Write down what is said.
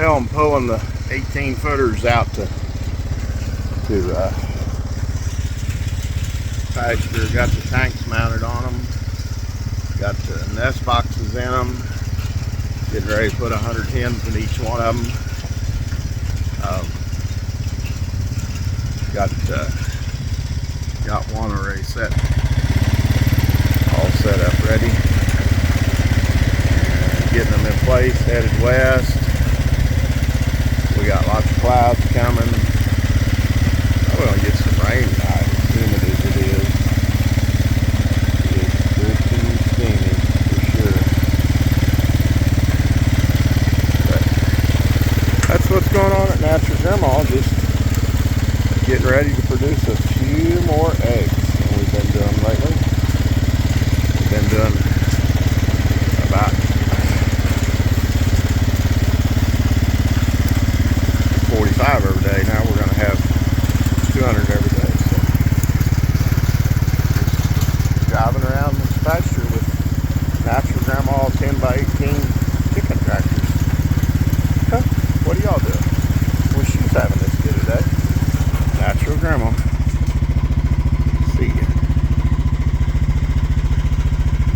Well, I'm pulling the 18 footers out to pasture. Got the tanks mounted on them. Got the nest boxes in them. Getting ready to put 100 hens in each one of them. Got one already set, all set up ready. And getting them in place, headed west. We got lots of clouds coming. We're gonna get some rain tonight, as humid as it is. It's pretty steamy for sure. But that's what's going on at Natural Grandma. Just getting ready to produce a few more eggs than we've been doing lately. We've been doing about 45 every day. Now we're going to have 200 every day. So just driving around this pasture with Natural Grandma 10 by 18 chicken tractors. Huh? What are y'all doing?